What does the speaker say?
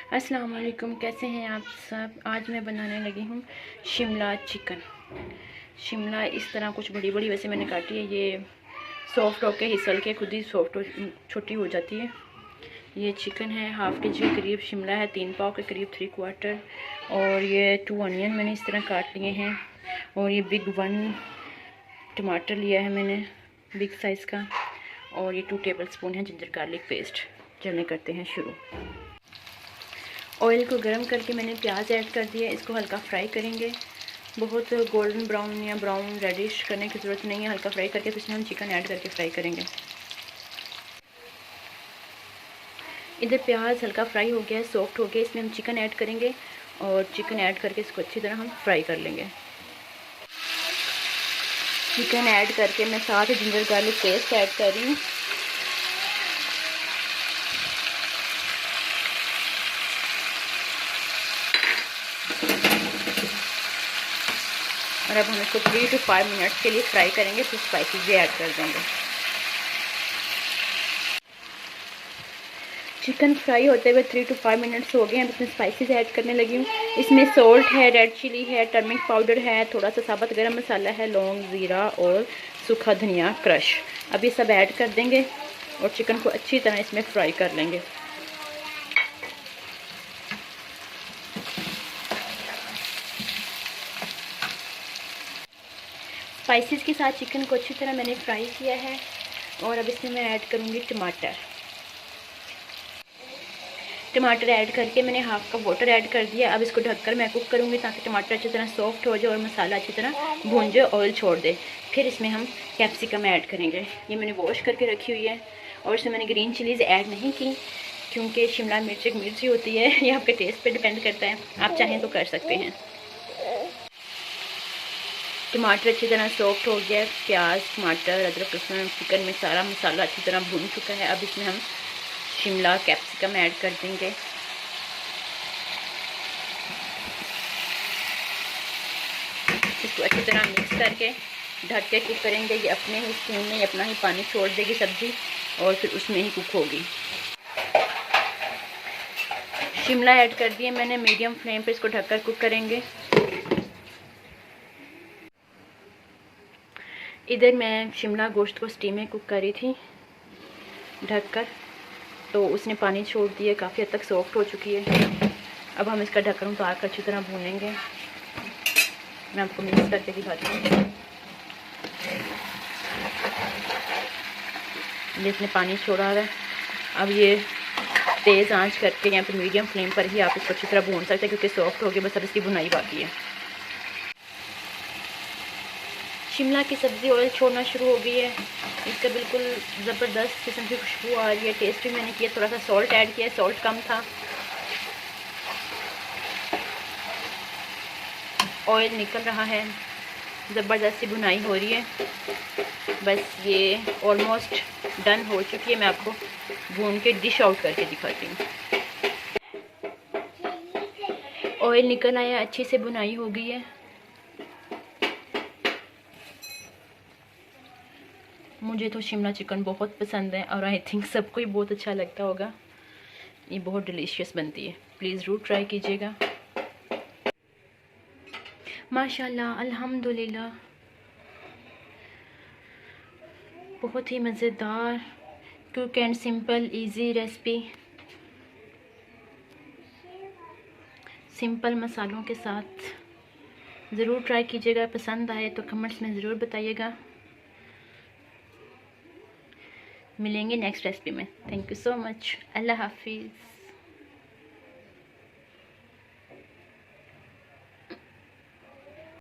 अस्सलाम वालेकुम, कैसे हैं आप सब। आज मैं बनाने लगी हूँ शिमला चिकन। शिमला इस तरह कुछ बड़ी बड़ी वैसे मैंने काटी है। ये सॉफ्ट होके हिसल के खुद ही सॉफ्ट छोटी हो जाती है। ये चिकन है, हाफ़ के जी के करीब। शिमला है 3 पाव के करीब, 3/4। और ये 2 अनियन मैंने इस तरह काट लिए हैं। और ये बिग 1 टमाटर लिया है मैंने, बिग साइज़ का। और ये 2 टेबल स्पून है जिंजर गार्लिक पेस्ट। चलिए करते हैं शुरू। ऑयल को गर्म करके मैंने प्याज ऐड कर दिया। इसको हल्का फ्राई करेंगे। बहुत गोल्डन ब्राउन या ब्राउन रेडिश करने की ज़रूरत नहीं है। हल्का फ्राई करके फिर इसमें हम चिकन ऐड करके फ्राई करेंगे। इधर प्याज हल्का फ्राई हो गया है, सॉफ्ट हो गया। इसमें हम चिकन ऐड करेंगे और चिकन ऐड करके इसको अच्छी तरह हम फ्राई कर लेंगे। चिकन ऐड करके मैं साथ ही जिंजर गार्लिक पेस्ट ऐड कर रही हूँ। और अब हम इसको 3 to 5 मिनट्स के लिए फ्राई करेंगे, फिर स्पाइसेस भी ऐड कर देंगे। चिकन फ्राई होते हुए 3 to 5 मिनट्स हो गए हैं। अब इसमें स्पाइसेस ऐड करने लगी हूँ। इसमें सॉल्ट है, रेड चिली है, टर्मरिक पाउडर है, थोड़ा सा साबुत गरम मसाला है, लौंग, ज़ीरा और सूखा धनिया क्रश। अब ये सब ऐड कर देंगे और चिकन को अच्छी तरह इसमें फ्राई कर लेंगे। स्पाइसेस के साथ चिकन को अच्छी तरह मैंने फ्राई किया है। और अब इसमें मैं ऐड करूँगी टमाटर। टमाटर ऐड करके मैंने हाफ़ कप वाटर ऐड कर दिया। अब इसको ढककर मैं कुक करूँगी ताकि टमाटर अच्छी तरह सॉफ्ट हो जाए और मसाला अच्छी तरह भून जाए, ऑयल छोड़ दे। फिर इसमें हम कैप्सिकम ऐड करेंगे। ये मैंने वॉश करके रखी हुई है। और इसमें मैंने ग्रीन चिलीज़ ऐड नहीं की क्योंकि शिमला मिर्च एक मिर्ची होती है। ये आपके टेस्ट पे डिपेंड करता है, आप चाहें तो कर सकते हैं। टमाटर अच्छी तरह सॉफ्ट हो गया है। प्याज, टमाटर, अदरक, लहसुन, चिकन में सारा मसाला अच्छी तरह भून चुका है। अब इसमें हम शिमला कैप्सिकम ऐड कर देंगे। इसको अच्छी तरह मिक्स करके ढक के कुक करेंगे। ये अपने ही स्पून में अपना ही पानी छोड़ देगी सब्ज़ी और फिर उसमें ही कुक होगी। शिमला ऐड कर दिए मैंने, मीडियम फ्लेम पे इसको ढककर कुक करेंगे। इधर मैं शिमला गोश्त को स्टीम में कुक कर रही थी ढककर, तो उसने पानी छोड़ दिया, काफ़ी हद तक सॉफ्ट हो चुकी है। अब हम इसका ढक्कन उतार कर अच्छी तरह भूनेंगे। मैं आपको मिक्स करके दिखाती हूँ। इसने पानी छोड़ा है। अब ये तेज़ आंच करके यहाँ पे मीडियम फ्लेम पर ही आप इसको अच्छी तरह भून सकते हैं क्योंकि सॉफ्ट हो गया। बस अब इसकी भुनाई बाकी है। शिमला की सब्ज़ी ऑयल छोड़ना शुरू हो गई है। इसका बिल्कुल ज़बरदस्त किस्म की खुशबू आ रही है। टेस्ट भी मैंने किया, थोड़ा सा सॉल्ट ऐड किया, सॉल्ट कम था। ऑयल निकल रहा है, ज़बरदस्त सी भुनाई हो रही है। बस ये ऑलमोस्ट डन हो चुकी है। मैं आपको भून के डिश आउट करके दिखाती हूँ। ऑयल निकल आया, अच्छी से भुनाई हो गई है। मुझे तो शिमला चिकन बहुत पसंद है और आई थिंक सबको ही बहुत अच्छा लगता होगा। ये बहुत डिलीशियस बनती है, प्लीज़ ज़रूर ट्राई कीजिएगा। माशाल्लाह, अल्हम्दुलिल्लाह, बहुत ही मज़ेदार, quick and simple easy recipe. Simple मसालों के साथ ज़रूर ट्राई कीजिएगा। पसंद आए तो कमेंट्स में ज़रूर बताइएगा। मिलेंगे नेक्स्ट रेसिपी में। Thank you so much. अल्लाह हाफिज़।